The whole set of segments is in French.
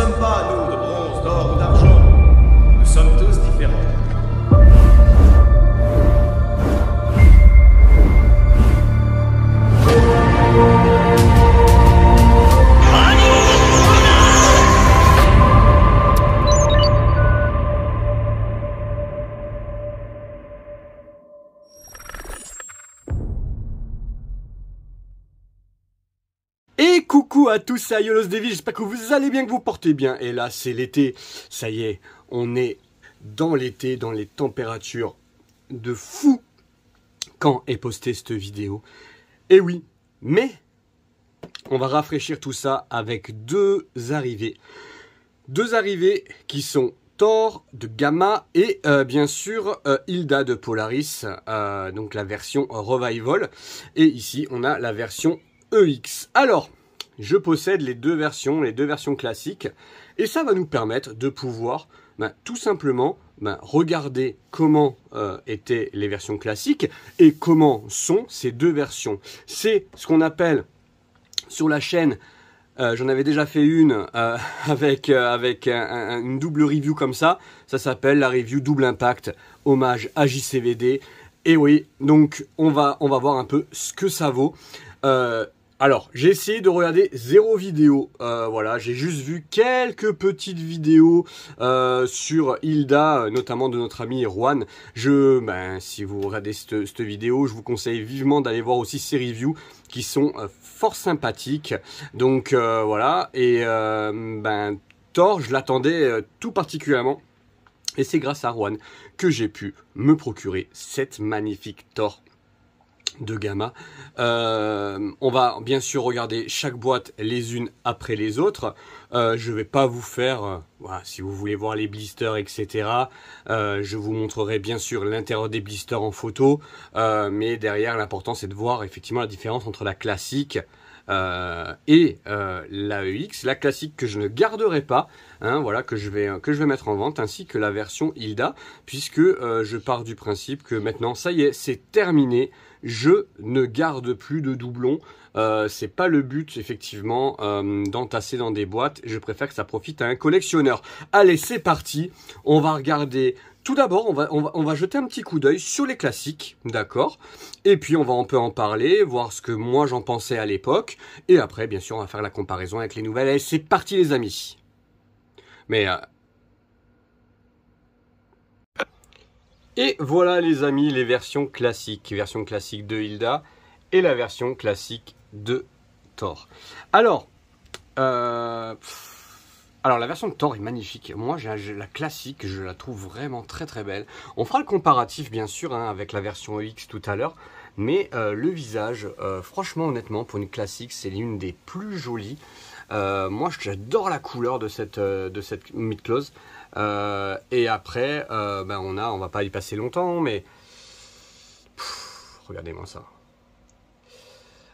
sommes pas, nous, de bronze, d'or ou d'argent. Nous sommes tous différents. Et coucou à tous, c'est Iolos Devi, j'espère que vous allez bien, que vous portez bien. Et là, c'est l'été, ça y est, on est dans l'été, dans les températures de fou. Quand est postée cette vidéo? Et oui, mais on va rafraîchir tout ça avec deux arrivées. Deux arrivées qui sont Thor de Gamma et bien sûr Hilda de Polaris, donc la version Revival. Et ici, on a la version EX. Alors, je possède les deux versions classiques, et ça va nous permettre de pouvoir tout simplement regarder comment étaient les versions classiques et comment sont ces deux versions. C'est ce qu'on appelle sur la chaîne, j'en avais déjà fait une avec une double review comme ça s'appelle la review double impact, hommage à JCVD. Et oui, donc on va voir un peu ce que ça vaut. Alors, j'ai essayé de regarder 0 vidéo, voilà, j'ai juste vu quelques petites vidéos sur Hilda, notamment de notre ami Juan. Si vous regardez cette vidéo, je vous conseille vivement d'aller voir aussi ses reviews qui sont fort sympathiques. Donc voilà, et Thor, je l'attendais tout particulièrement. Et c'est grâce à Juan que j'ai pu me procurer cette magnifique Thor de Gamma. On va bien sûr regarder chaque boîte les unes après les autres. Je vais pas vous faire, voilà, si vous voulez voir les blisters, etc. Je vous montrerai bien sûr l'intérieur des blisters en photo, mais derrière l'important c'est de voir effectivement la différence entre la classique et la EX, la classique que je ne garderai pas, hein, voilà, que je vais mettre en vente, ainsi que la version Hilda, puisque je pars du principe que maintenant ça y est, c'est terminé. Je ne garde plus de doublons. C'est pas le but effectivement d'entasser dans des boîtes. Je préfère que ça profite à un collectionneur. Allez, c'est parti. On va regarder. Tout d'abord, on va jeter un petit coup d'œil sur les classiques, d'accord? Et puis on peut en parler, voir ce que moi j'en pensais à l'époque. Et après, bien sûr, on va faire la comparaison avec les nouvelles. Allez, c'est parti les amis. Mais et voilà les amis, les versions classiques. Version classique de Hilda et la version classique de Thor. Alors la version de Thor est magnifique. Moi, la classique, je la trouve vraiment très très belle. On fera le comparatif bien sûr hein, avec la version EX tout à l'heure. Mais le visage, franchement honnêtement, pour une classique, c'est l'une des plus jolies. Moi, j'adore la couleur de cette mid-close. Et après, on va pas y passer longtemps, mais regardez-moi ça.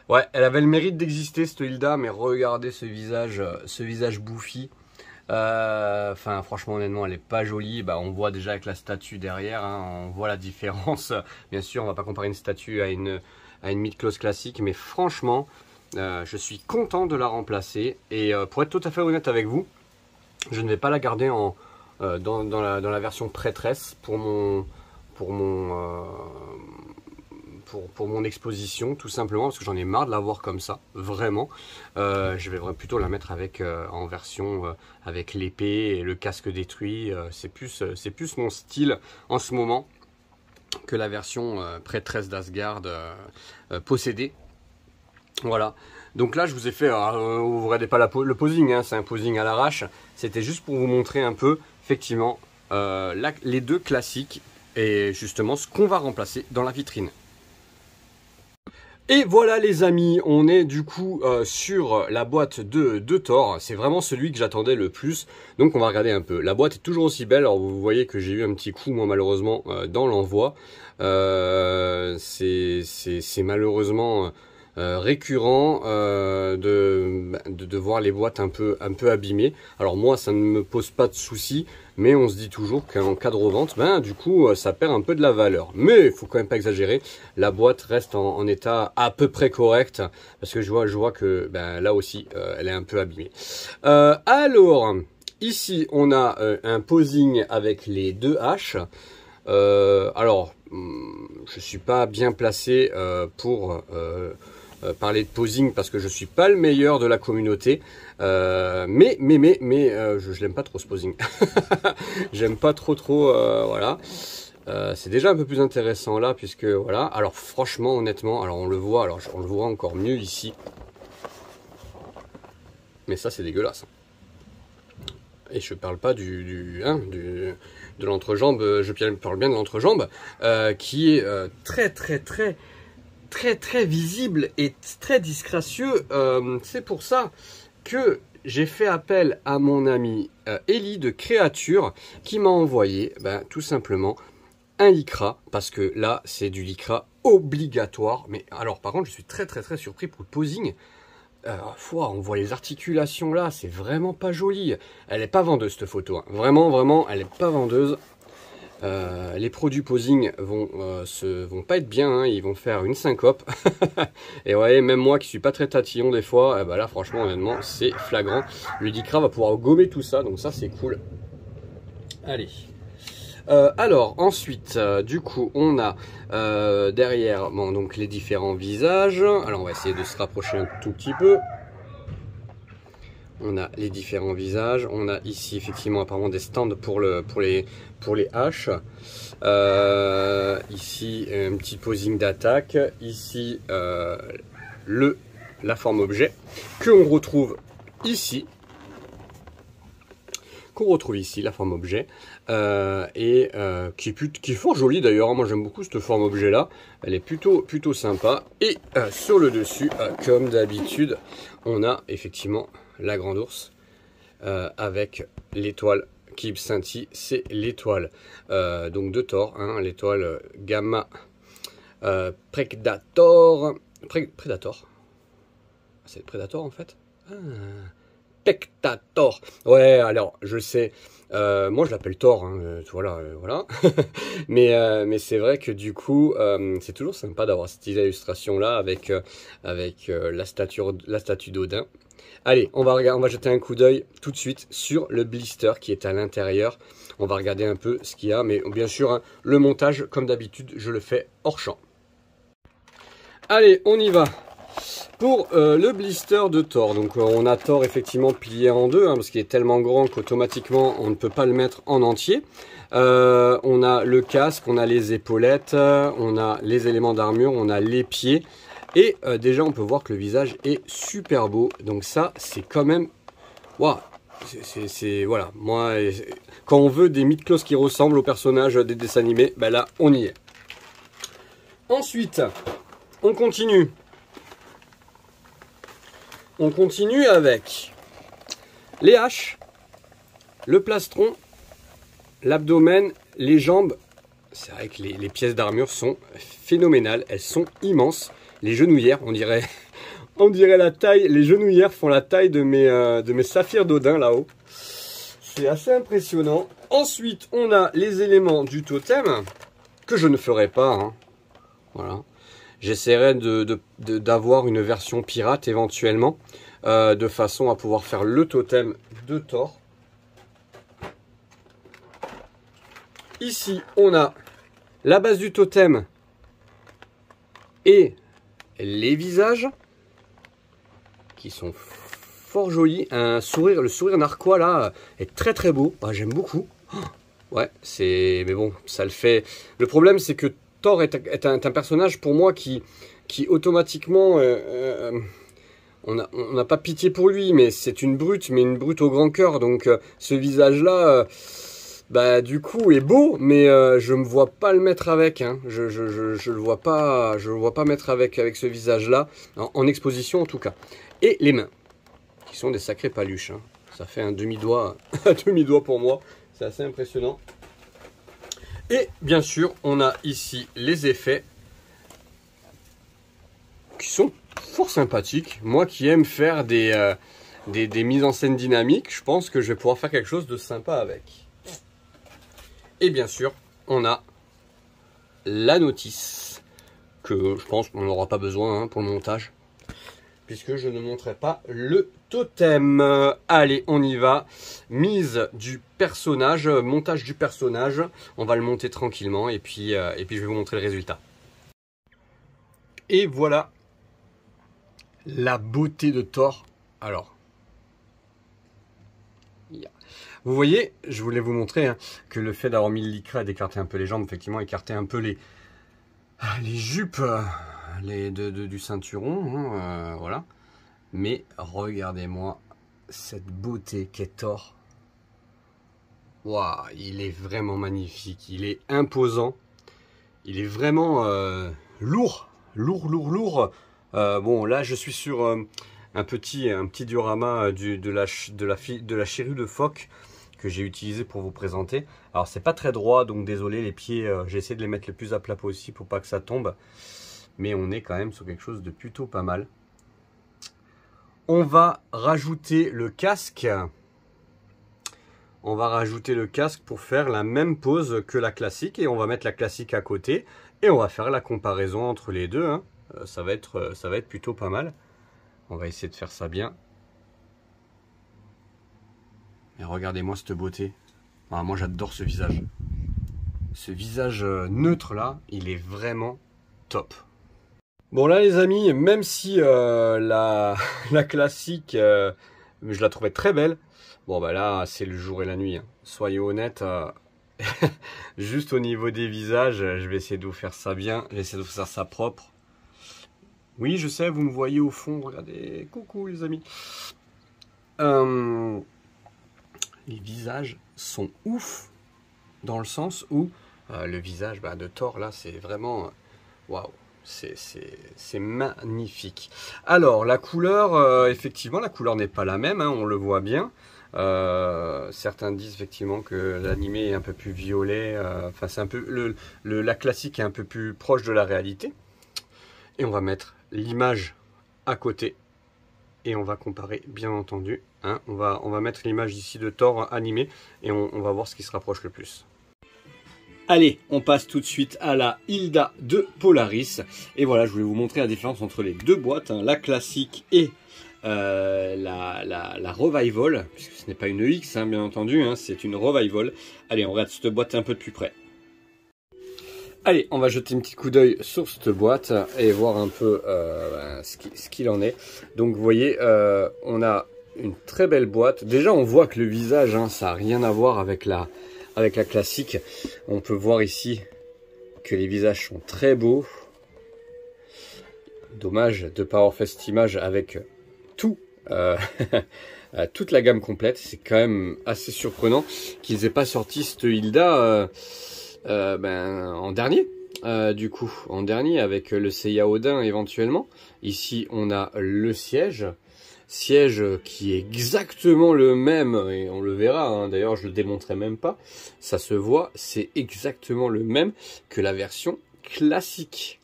Ouais, elle avait le mérite d'exister cette Hilda, mais regardez ce visage bouffi. Franchement, honnêtement, elle est pas jolie. On voit déjà avec la statue derrière, hein, on voit la différence. Bien sûr, on va pas comparer une statue à une mid-close classique, mais franchement, je suis content de la remplacer. Et pour être tout à fait honnête avec vous, je ne vais pas la garder dans la version prêtresse pour mon exposition, tout simplement parce que j'en ai marre de la voir comme ça, vraiment. Je vais plutôt la mettre en version avec l'épée et le casque détruit. C'est plus mon style en ce moment que la version prêtresse d'Asgard possédée. Voilà. Donc là, je vous ai fait, vous ne regardez pas le posing, hein, c'est un posing à l'arrache. C'était juste pour vous montrer un peu, effectivement, les deux classiques et justement ce qu'on va remplacer dans la vitrine. Et voilà les amis, on est du coup sur la boîte de Thor. C'est vraiment celui que j'attendais le plus. Donc on va regarder un peu. La boîte est toujours aussi belle. Alors vous voyez que j'ai eu un petit coup, moi malheureusement, dans l'envoi. C'est malheureusement récurrent de voir les boîtes un peu abîmées. Alors moi ça ne me pose pas de soucis, mais on se dit toujours qu'en cas de revente, du coup ça perd un peu de la valeur. Mais il faut quand même pas exagérer, la boîte reste en état à peu près correct, parce que je vois que là aussi elle est un peu abîmée. Alors Ici, on a un posing avec les deux haches. Alors, je suis pas bien placé pour parler de posing parce que je suis pas le meilleur de la communauté. Mais je l'aime pas trop ce posing. J'aime pas trop, voilà. C'est déjà un peu plus intéressant là puisque voilà. Alors franchement, honnêtement, alors on le voit, on le voit encore mieux ici. Mais ça c'est dégueulasse. Et je parle pas de l'entrejambe, je parle bien de l'entrejambe qui est très visible et très disgracieux. C'est pour ça que j'ai fait appel à mon ami Ellie de Créature qui m'a envoyé tout simplement un lycra, parce que là c'est du lycra obligatoire. Mais alors par contre je suis très surpris pour le posing. On voit les articulations là, c'est vraiment pas joli. Elle est pas vendeuse cette photo, hein. Vraiment elle est pas vendeuse. Les produits posing vont pas être bien, hein. Ils vont faire une syncope. Et ouais, même moi qui suis pas très tatillon des fois, là franchement honnêtement c'est flagrant. Le lycra va pouvoir gommer tout ça, donc ça c'est cool. Allez. Alors ensuite, du coup, on a derrière, donc les différents visages. Alors on va essayer de se rapprocher un tout petit peu. On a les différents visages. On a ici effectivement apparemment des stands pour les haches. Ici un petit posing d'attaque. Ici la forme objet que on retrouve ici. La forme objet, qui est fort jolie d'ailleurs. Moi j'aime beaucoup cette forme objet là, elle est plutôt sympa. Et sur le dessus, comme d'habitude, on a effectivement la grande ours avec l'étoile qui scintille, c'est l'étoile donc de Thor, hein, l'étoile Gamma Predator. C'est le Predator en fait. Spectator. Ouais, alors je sais, moi je l'appelle Thor, hein, voilà. mais c'est vrai que du coup, c'est toujours sympa d'avoir cette illustration là avec la statue d'Odin. Allez, on va jeter un coup d'œil tout de suite sur le blister qui est à l'intérieur. On va regarder un peu ce qu'il y a, mais bien sûr, hein, le montage, comme d'habitude, je le fais hors champ. Allez, on y va. Pour le blister de Thor, donc on a Thor effectivement plié en deux, hein, parce qu'il est tellement grand qu'automatiquement on ne peut pas le mettre en entier. On a le casque, on a les épaulettes, on a les éléments d'armure, on a les pieds. Et déjà on peut voir que le visage est super beau. Donc ça c'est quand même... Waouh, voilà, moi quand on veut des mythos qui ressemblent aux personnages des dessins animés, là on y est. Ensuite, on continue. On continue avec les haches, le plastron, l'abdomen, les jambes. C'est vrai que les pièces d'armure sont phénoménales, elles sont immenses. Les genouillères, on dirait la taille, les genouillères font la taille de mes saphirs d'Odin là-haut. C'est assez impressionnant. Ensuite, on a les éléments du totem, que je ne ferai pas, hein. Voilà. J'essaierai d'avoir une version pirate éventuellement, de façon à pouvoir faire le totem de Thor. Ici, on a la base du totem et les visages qui sont fort jolis. Le sourire narquois là est très beau. J'aime beaucoup. Ouais, mais bon, ça le fait. Le problème, c'est que Thor est un personnage pour moi qui automatiquement, on n'a pas pitié pour lui, mais c'est une brute, mais une brute au grand cœur. Donc ce visage-là, du coup, est beau, mais je me vois pas le mettre avec. Hein. Je le vois pas mettre avec ce visage-là, en exposition en tout cas. Et les mains, qui sont des sacrées paluches. Hein. Ça fait un demi-doigt, pour moi. C'est assez impressionnant. Et bien sûr, on a ici les effets qui sont fort sympathiques. Moi qui aime faire des mises en scène dynamiques, je pense que je vais pouvoir faire quelque chose de sympa avec. Et bien sûr, on a la notice, que je pense qu'on n'aura pas besoin, hein, pour le montage. puisque je ne montrerai pas le totem. Allez, on y va. Mise du personnage, montage du personnage. On va le monter tranquillement et puis je vais vous montrer le résultat. Et voilà la beauté de Thor. Alors, vous voyez, je voulais vous montrer que le fait d'avoir mis le lycra et d'écarter un peu les jambes, effectivement, écarter un peu les jupes du ceinturon, voilà. Mais regardez-moi cette beauté qu'est Thor. Waouh, il est vraiment magnifique, il est imposant, il est vraiment lourd. Bon, là, je suis sur un petit diorama de la chirure de phoque que j'ai utilisé pour vous présenter. Alors, c'est pas très droit, donc désolé, les pieds, j'ai essayé de les mettre le plus à plat possible pour pas que ça tombe. Mais on est quand même sur quelque chose de plutôt pas mal. On va rajouter le casque. On va rajouter le casque pour faire la même pose que la classique. Et on va mettre la classique à côté. Et on va faire la comparaison entre les deux. Ça va être plutôt pas mal. On va essayer de faire ça bien. Et regardez-moi cette beauté. Ah, moi j'adore ce visage. Ce visage neutre là, il est vraiment top. Bon là les amis, même si la classique, je la trouvais très belle. Bon bah là c'est le jour et la nuit. Soyez honnêtes. Juste au niveau des visages, je vais essayer de vous faire ça bien. Je vais essayer de vous faire ça propre. Oui je sais, vous me voyez au fond. Regardez, coucou les amis. Les visages sont ouf, dans le sens où le visage de Thor, là, c'est vraiment... Waouh, c'est magnifique. Alors, la couleur, effectivement, la couleur n'est pas la même, on le voit bien. Certains disent effectivement que l'animé est un peu plus violet. Enfin, c'est un peu... la classique est un peu plus proche de la réalité. Et on va mettre l'image à côté. Et on va comparer, bien entendu. On va mettre l'image ici de Thor animé et on va voir ce qui se rapproche le plus. Allez, on passe tout de suite à la Hilda de Polaris. Et voilà, je voulais vous montrer la différence entre les deux boîtes, la classique et la Revival, puisque ce n'est pas une X, bien entendu, c'est une Revival. Allez, on regarde cette boîte un peu de plus près. Allez, on va jeter un petit coup d'œil sur cette boîte et voir un peu ce qu'il en est. Donc vous voyez, on a une très belle boîte. Déjà on voit que le visage, ça n'a rien à voir avec la classique. On peut voir ici que les visages sont très beaux. Dommage de ne pas avoir fait cette image avec toute la gamme complète. C'est quand même assez surprenant qu'ils n'aient pas sorti cette Hilda en dernier. Du coup, en dernier avec le Seiya Odin éventuellement. Ici, on a le siège qui est exactement le même, et on le verra, d'ailleurs je le démontrerai même pas, ça se voit, c'est exactement le même que la version classique.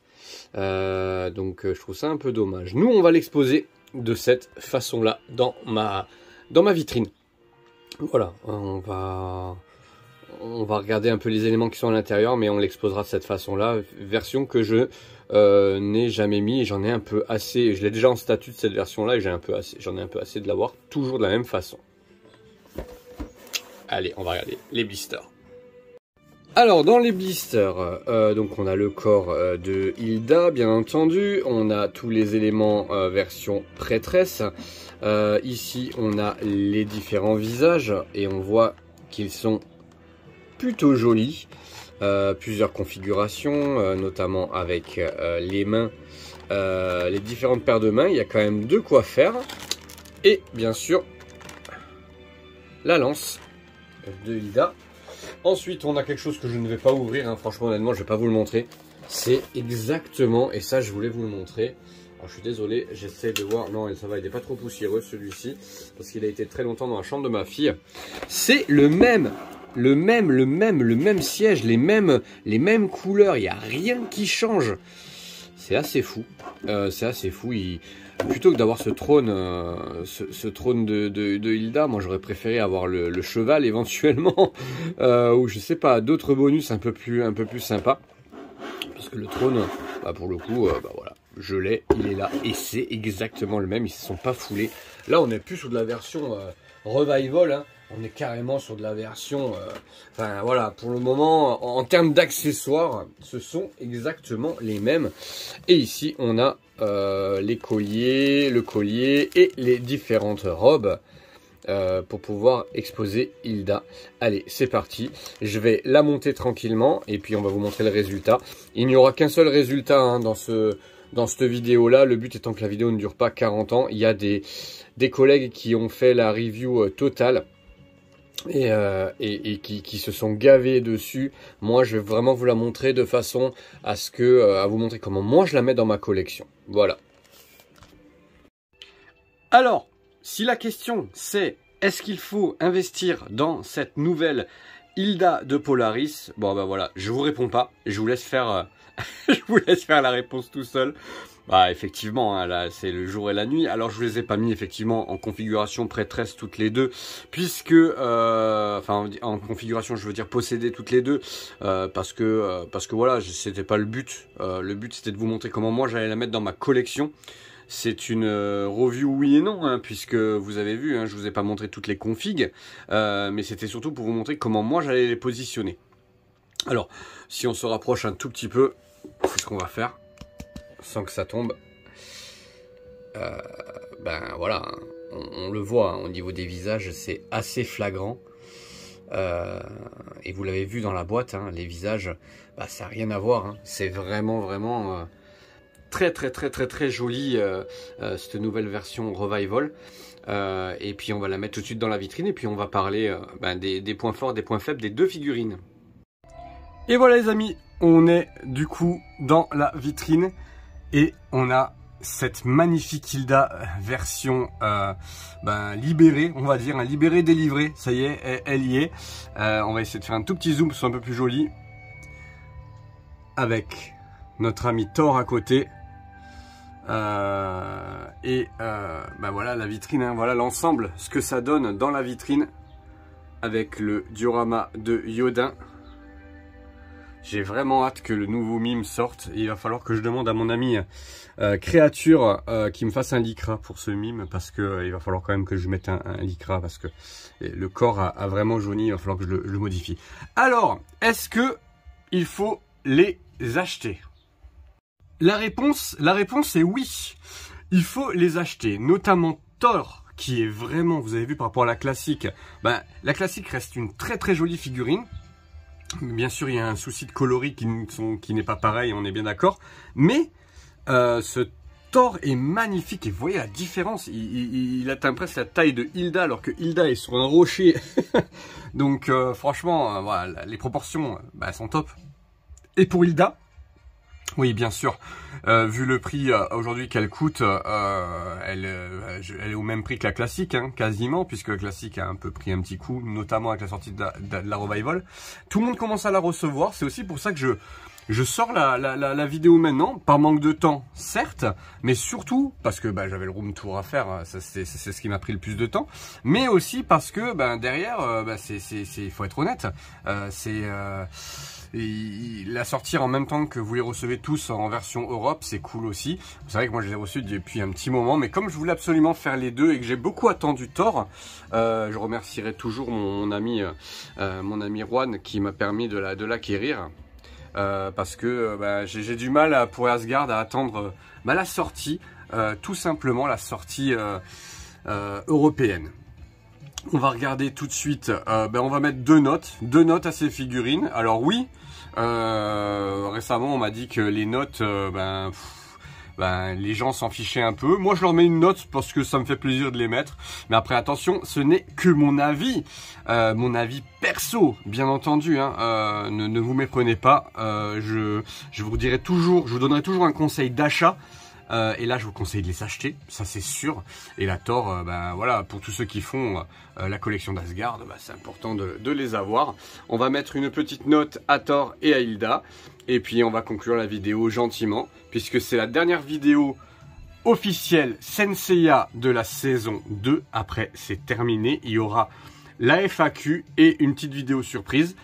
Donc je trouve ça un peu dommage. Nous, on va l'exposer de cette façon-là dans ma vitrine. Voilà, on va regarder un peu les éléments qui sont à l'intérieur, mais on l'exposera de cette façon-là, version que je n'ai jamais mis, et j'en ai un peu assez, je l'ai déjà en statut de cette version-là, et j'en ai un peu assez de l'avoir toujours de la même façon. Allez, on va regarder les blisters. Alors, dans les blisters, donc on a le corps de Hilda, bien entendu, on a tous les éléments version prêtresse. Ici, on a les différents visages, et on voit qu'ils sont plutôt jolis. Plusieurs configurations, notamment avec les mains, les différentes paires de mains. Il y a quand même de quoi faire. Et bien sûr, la lance de Hilda. Ensuite, on a quelque chose que je ne vais pas ouvrir. Franchement, honnêtement, je ne vais pas vous le montrer. C'est exactement, et ça, je voulais vous le montrer. Alors, je suis désolé, j'essaie de voir. Non, ça va, il n'est pas trop poussiéreux celui-ci, parce qu'il a été très longtemps dans la chambre de ma fille. C'est le même siège, les mêmes couleurs, il n'y a rien qui change. C'est assez fou. Plutôt que d'avoir ce trône, de Hilda, moi j'aurais préféré avoir le cheval éventuellement, ou je sais pas, d'autres bonus un peu plus sympa. Parce que le trône, bah pour le coup, bah voilà, je l'ai, il est là. Et c'est exactement le même, ils se sont pas foulés. Là, on n'est plus sur de la version Revival, hein. On est carrément sur de la version... enfin voilà, pour le moment, en termes d'accessoires, ce sont exactement les mêmes. Et ici, on a les colliers, le collier et les différentes robes. Pour pouvoir exposer Hilda. Allez, c'est parti. Je vais la monter tranquillement et puis on va vous montrer le résultat. Il n'y aura qu'un seul résultat hein, dans cette vidéo-là. Le but étant que la vidéo ne dure pas 40 ans. Il y a des collègues qui ont fait la review totale et qui se sont gavés dessus. Moi, je vais vraiment vous la montrer de façon à ce que à vous montrer comment moi je la mets dans ma collection. Voilà. Alors, si la question c'est est-ce qu'il faut investir dans cette nouvelle Hilda de Polaris, bon ben voilà, je vous réponds pas, je vous laisse faire, je vous laisse faire la réponse tout seul. Bah effectivement, hein, là c'est le jour et la nuit. Alors je vous les ai pas mis effectivement en configuration prêtresse toutes les deux, puisque enfin en configuration je veux dire posséder toutes les deux, parce que voilà, c'était pas le but. Le but c'était de vous montrer comment moi j'allais la mettre dans ma collection. C'est une review oui et non, hein, puisque vous avez vu, hein, je vous ai pas montré toutes les configs, mais c'était surtout pour vous montrer comment moi j'allais les positionner. Alors, si on se rapproche un tout petit peu, c'est ce qu'on va faire, sans que ça tombe. Ben voilà, on le voit, hein, au niveau des visages, c'est assez flagrant. Et vous l'avez vu dans la boîte, hein, les visages, bah, ça n'a rien à voir, hein, c'est vraiment... très jolie cette nouvelle version Revival, et puis on va la mettre tout de suite dans la vitrine et puis on va parler des points forts, des points faibles des deux figurines. Et voilà les amis, on est du coup dans la vitrine et on a cette magnifique Hilda version libérée, on va dire, libérée, délivrée, ça y est, elle y est. On va essayer de faire un tout petit zoom pour que ce soit un peu plus joli, avec notre ami Thor à côté. Voilà la vitrine, hein, voilà l'ensemble, ce que ça donne dans la vitrine avec le diorama de Yodin. J'ai vraiment hâte que le nouveau mime sorte. Il va falloir que je demande à mon ami Créature qui me fasse un lycra pour ce mime, parce que il va falloir quand même que je mette un lycra, parce que le corps a vraiment jauni. Il va falloir que je le modifie. Alors, est-ce que il faut les acheter? La réponse est oui. Il faut les acheter, notamment Thor, qui est vraiment, vous avez vu par rapport à la classique, la classique reste une très jolie figurine. Bien sûr, il y a un souci de coloris qui n'est pas pareil, on est bien d'accord. Mais ce Thor est magnifique et vous voyez la différence. Il atteint presque la taille de Hilda, alors que Hilda est sur un rocher. Donc franchement, voilà, les proportions sont top. Et pour Hilda, oui, bien sûr, vu le prix aujourd'hui qu'elle coûte, elle est au même prix que la classique, hein, quasiment, puisque la classique a un peu pris un petit coup, notamment avec la sortie de la Revival. Tout le monde commence à la recevoir, c'est aussi pour ça que je sors la vidéo maintenant, par manque de temps, certes, mais surtout parce que j'avais le room tour à faire, c'est ce qui m'a pris le plus de temps, mais aussi parce que derrière, il faut être honnête, et la sortir en même temps que vous les recevez tous en version Europe, c'est cool aussi. Vous savez que moi je les ai reçus depuis un petit moment, mais comme je voulais absolument faire les deux et que j'ai beaucoup attendu Thor, je remercierai toujours mon ami Juan qui m'a permis de l'acquérir. Parce que j'ai du mal pour Asgard à attendre la sortie, tout simplement la sortie européenne. On va regarder tout de suite, on va mettre deux notes à ces figurines. Alors oui, récemment on m'a dit que les notes, les gens s'en fichaient un peu. Moi je leur mets une note parce que ça me fait plaisir de les mettre. Mais après attention, ce n'est que mon avis perso, bien entendu. Hein. Ne vous méprenez pas. Je vous dirai toujours, je vous donnerai toujours un conseil d'achat. Et là je vous conseille de les acheter, ça c'est sûr. Et la Thor, voilà, pour tous ceux qui font la collection d'Asgard, c'est important de les avoir. On va mettre une petite note à Thor et à Hilda. Et puis on va conclure la vidéo gentiment, puisque c'est la dernière vidéo officielle Senseiya de la saison 2. Après c'est terminé, il y aura la FAQ et une petite vidéo surprise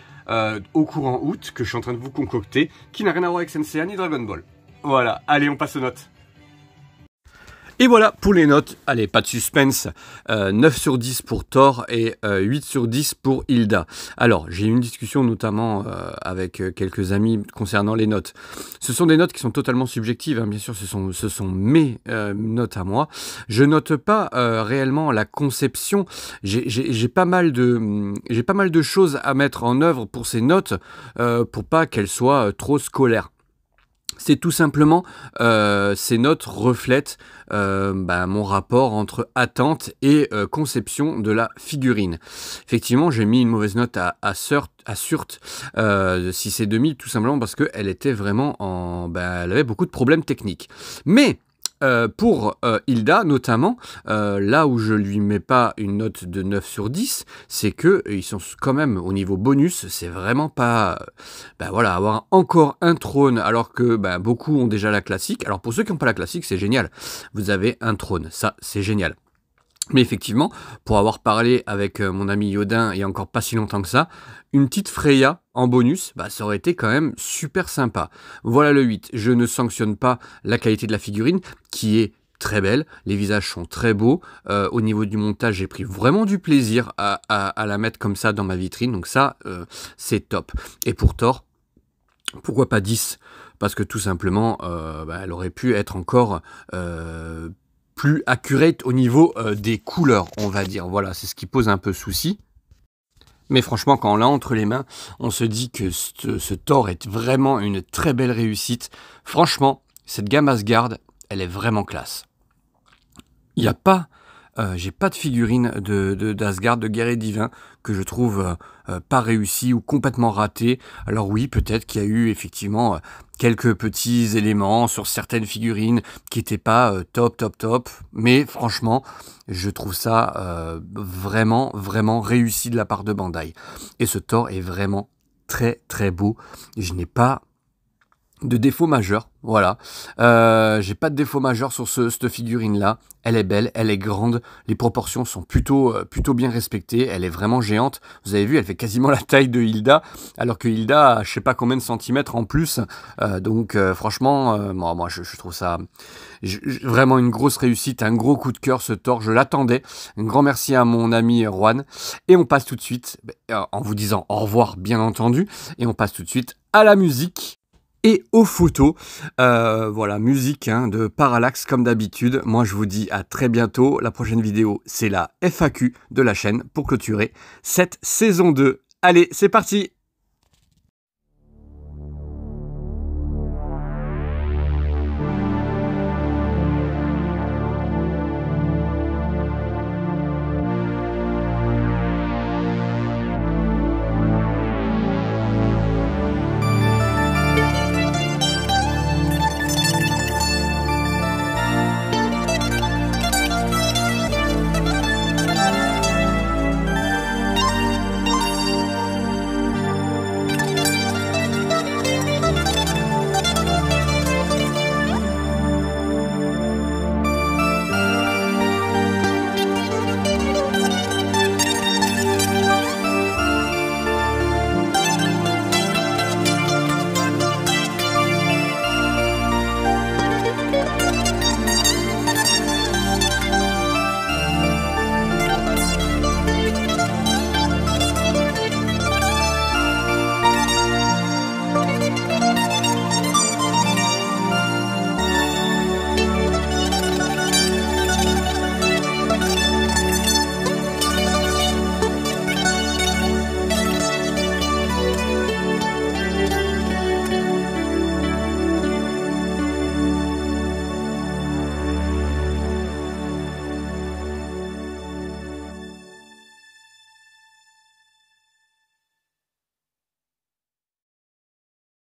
au courant août que je suis en train de vous concocter, qui n'a rien à voir avec Senseiya ni Dragon Ball. Voilà, allez, on passe aux notes. Et voilà pour les notes, allez, pas de suspense, 9 sur 10 pour Thor et 8 sur 10 pour Hilda. Alors, j'ai eu une discussion notamment avec quelques amis concernant les notes. Ce sont des notes qui sont totalement subjectives, hein, bien sûr, ce sont mes notes à moi. Je note pas réellement la conception, j'ai pas mal de choses à mettre en œuvre pour ces notes, pour pas qu'elles soient trop scolaires. C'est tout simplement, ces notes reflètent mon rapport entre attente et conception de la figurine. Effectivement, j'ai mis une mauvaise note à Surt, de 6,5, tout simplement parce qu'elle était vraiment elle avait beaucoup de problèmes techniques. Mais pour Hilda notamment, là où je lui mets pas une note de 9 sur 10, c'est que ils sont quand même au niveau bonus, c'est vraiment pas voilà, avoir encore un trône alors que beaucoup ont déjà la classique. Alors pour ceux qui n'ont pas la classique, c'est génial. Vous avez un trône, ça c'est génial. Mais effectivement, pour avoir parlé avec mon ami Yodin il y a encore pas si longtemps que ça, une petite Freya en bonus, ça aurait été quand même super sympa. Voilà le 8. Je ne sanctionne pas la qualité de la figurine, qui est très belle. Les visages sont très beaux. Au niveau du montage, j'ai pris vraiment du plaisir à la mettre comme ça dans ma vitrine. Donc ça, c'est top. Et pour Thor, pourquoi pas 10 ? Parce que tout simplement, elle aurait pu être encore plus accurate au niveau des couleurs, on va dire. Voilà, c'est ce qui pose un peu souci. Mais franchement, quand on l'a entre les mains, on se dit que ce Thor est vraiment une très belle réussite. Franchement, cette gamme Asgard, elle est vraiment classe. Il n'y a pas... j'ai pas de figurine d'Asgard, de Guerrier Divin, que je trouve pas réussi ou complètement raté. Alors oui, peut-être qu'il y a eu effectivement quelques petits éléments sur certaines figurines qui n'étaient pas top, mais franchement, je trouve ça vraiment réussi de la part de Bandai. Et ce Thor est vraiment très beau. Je n'ai pas de défaut majeur, voilà. J'ai pas de défaut majeur sur cette figurine là. Elle est belle, elle est grande, les proportions sont plutôt bien respectées, elle est vraiment géante. Vous avez vu, elle fait quasiment la taille de Hilda, alors que Hilda a je sais pas combien de centimètres en plus. Franchement, moi je trouve ça vraiment une grosse réussite, un gros coup de cœur ce Thor, je l'attendais. Un grand merci à mon ami Juan. Et on passe tout de suite, en vous disant au revoir bien entendu, et on passe tout de suite à la musique. Et aux photos, voilà, musique de Parallax comme d'habitude. Moi je vous dis à très bientôt. La prochaine vidéo c'est la FAQ de la chaîne pour clôturer cette saison 2. Allez, c'est parti!